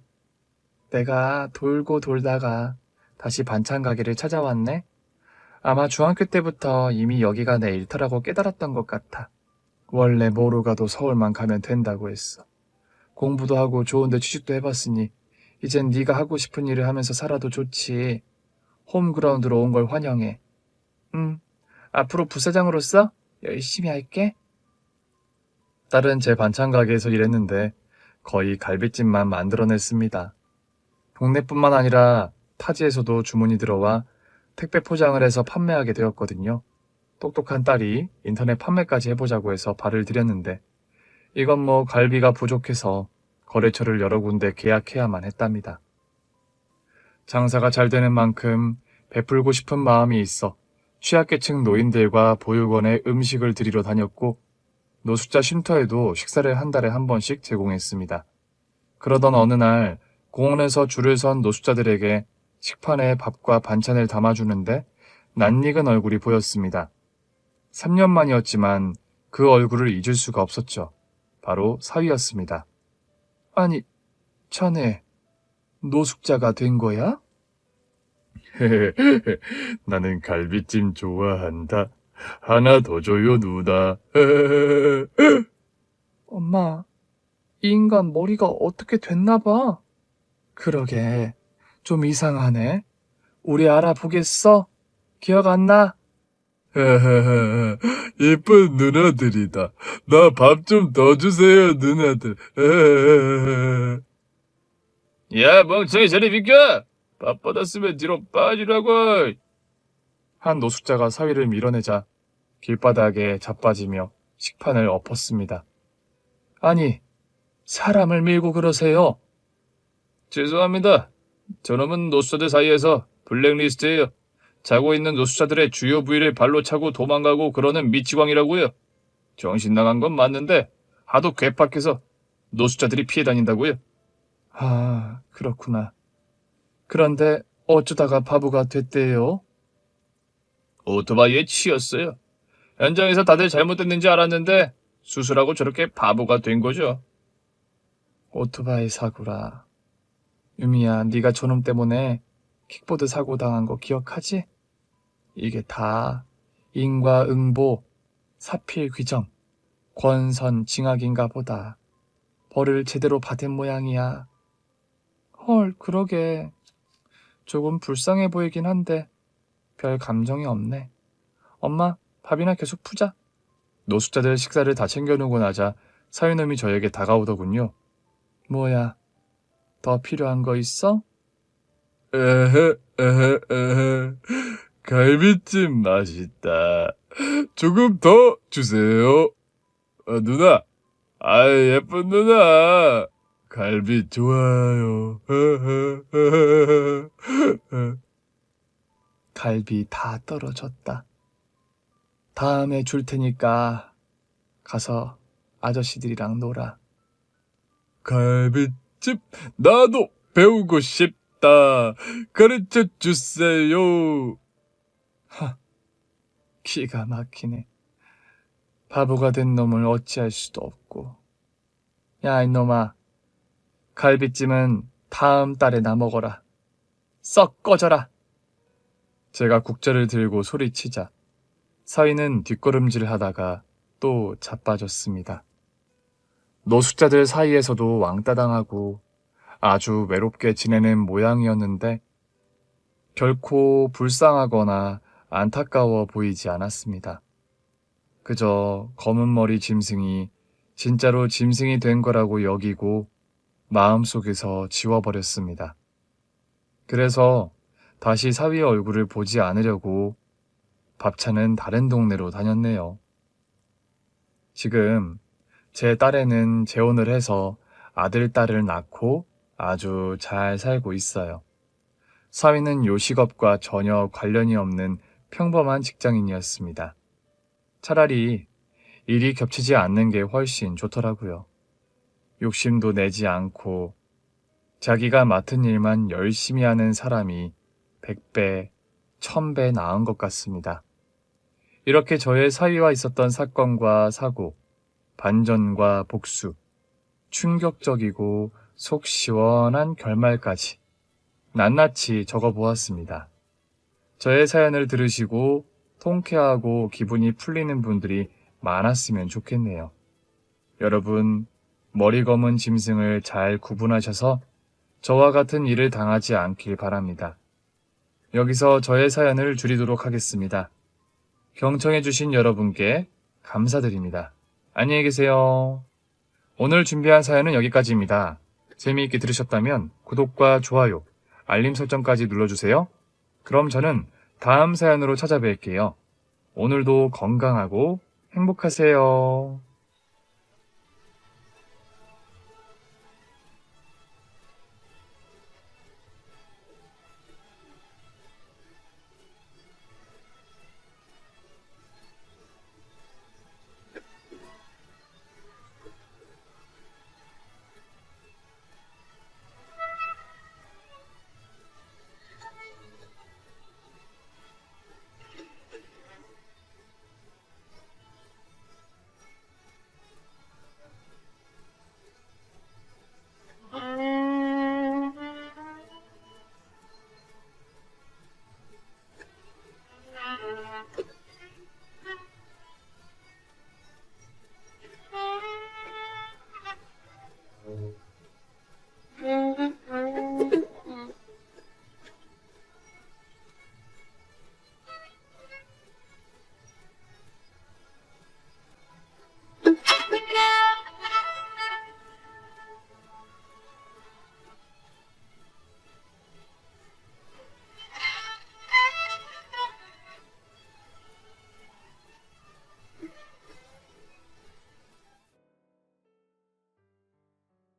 내가 돌고 돌다가 다시 반찬 가게를 찾아왔네? 아마 중학교 때부터 이미 여기가 내 일터라고 깨달았던 것 같아. 원래 뭐로 가도 서울만 가면 된다고 했어. 공부도 하고 좋은데 취직도 해봤으니 이젠 네가 하고 싶은 일을 하면서 살아도 좋지. 홈그라운드로 온 걸 환영해. 앞으로 부사장으로서 열심히 할게. 딸은 제 반찬 가게에서 일했는데 거의 갈비찜만 만들어냈습니다. 동네뿐만 아니라 타지에서도 주문이 들어와 택배 포장을 해서 판매하게 되었거든요. 똑똑한 딸이 인터넷 판매까지 해보자고 해서 발을 들였는데 이건 뭐 갈비가 부족해서 거래처를 여러 군데 계약해야만 했답니다. 장사가 잘 되는 만큼 베풀고 싶은 마음이 있어 취약계층 노인들과 보육원에 음식을 드리러 다녔고 노숙자 쉼터에도 식사를 한 달에 한 번씩 제공했습니다. 그러던 어느 날 공원에서 줄을 선 노숙자들에게 식판에 밥과 반찬을 담아주는데 낯익은 얼굴이 보였습니다. 3년 만이었지만 그 얼굴을 잊을 수가 없었죠. 바로 사위였습니다. 아니, 자네 노숙자가 된 거야? 나는 갈비찜 좋아한다. 하나 더 줘요, 누나. 엄마, 이 인간 머리가 어떻게 됐나 봐. 그러게, 좀 이상하네. 우리 알아보겠어? 기억 안 나? 예쁜 누나들이다. 나 밥 좀 더 주세요, 누나들. 야, 멍청이 저리 비켜! 밥 받았으면 뒤로 빠지라고! 한 노숙자가 사위를 밀어내자 길바닥에 자빠지며 식판을 엎었습니다. 아니, 사람을 밀고 그러세요? 죄송합니다. 저놈은 노숙자들 사이에서 블랙리스트예요. 자고 있는 노숙자들의 주요 부위를 발로 차고 도망가고 그러는 미치광이라고요. 정신 나간 건 맞는데 하도 괴팍해서 노숙자들이 피해 다닌다고요? 아, 그렇구나. 그런데 어쩌다가 바보가 됐대요? 오토바이에 치였어요. 현장에서 다들 잘못됐는지 알았는데 수술하고 저렇게 바보가 된 거죠. 오토바이 사고라. 유미야, 네가 저놈 때문에 킥보드 사고 당한 거 기억하지? 이게 다 인과응보, 사필귀정, 권선징악인가 보다. 벌을 제대로 받은 모양이야. 헐, 그러게. 조금 불쌍해 보이긴 한데 별 감정이 없네. 엄마, 밥이나 계속 푸자. 노숙자들 식사를 다 챙겨놓고 나자 사위놈이 저에게 다가오더군요. 뭐야, 더 필요한 거 있어? 갈비찜 맛있다. 조금 더 주세요. 누나, 예쁜 누나. 갈비 좋아요. 갈비 다 떨어졌다. 다음에 줄 테니까 가서 아저씨들이랑 놀아. 갈비찜 나도 배우고 싶다. 가르쳐 주세요. 기가 막히네. 바보가 된 놈을 어찌할 수도 없고. 야, 이놈아. 갈비찜은 다음 달에나 먹어라. 썩 꺼져라. 제가 국자를 들고 소리치자 사위는 뒷걸음질 하다가 또 자빠졌습니다. 노숙자들 사이에서도 왕따당하고 아주 외롭게 지내는 모양이었는데 결코 불쌍하거나 안타까워 보이지 않았습니다. 그저 검은 머리 짐승이 진짜로 짐승이 된 거라고 여기고 마음속에서 지워버렸습니다. 그래서 다시 사위의 얼굴을 보지 않으려고 밥차는 다른 동네로 다녔네요. 지금 제 딸애는 재혼을 해서 아들, 딸을 낳고 아주 잘 살고 있어요. 사위는 요식업과 전혀 관련이 없는 평범한 직장인이었습니다. 차라리 일이 겹치지 않는 게 훨씬 좋더라고요. 욕심도 내지 않고 자기가 맡은 일만 열심히 하는 사람이 100배, 1000배 나은 것 같습니다. 이렇게 저의 사위와 있었던 사건과 사고, 반전과 복수, 충격적이고 속 시원한 결말까지 낱낱이 적어보았습니다. 저의 사연을 들으시고 통쾌하고 기분이 풀리는 분들이 많았으면 좋겠네요. 여러분, 머리 검은 짐승을 잘 구분하셔서 저와 같은 일을 당하지 않길 바랍니다. 여기서 저의 사연을 줄이도록 하겠습니다. 경청해주신 여러분께 감사드립니다. 안녕히 계세요. 오늘 준비한 사연은 여기까지입니다. 재미있게 들으셨다면 구독과 좋아요, 알림 설정까지 눌러주세요. 그럼 저는 다음 사연으로 찾아뵐게요. 오늘도 건강하고 행복하세요.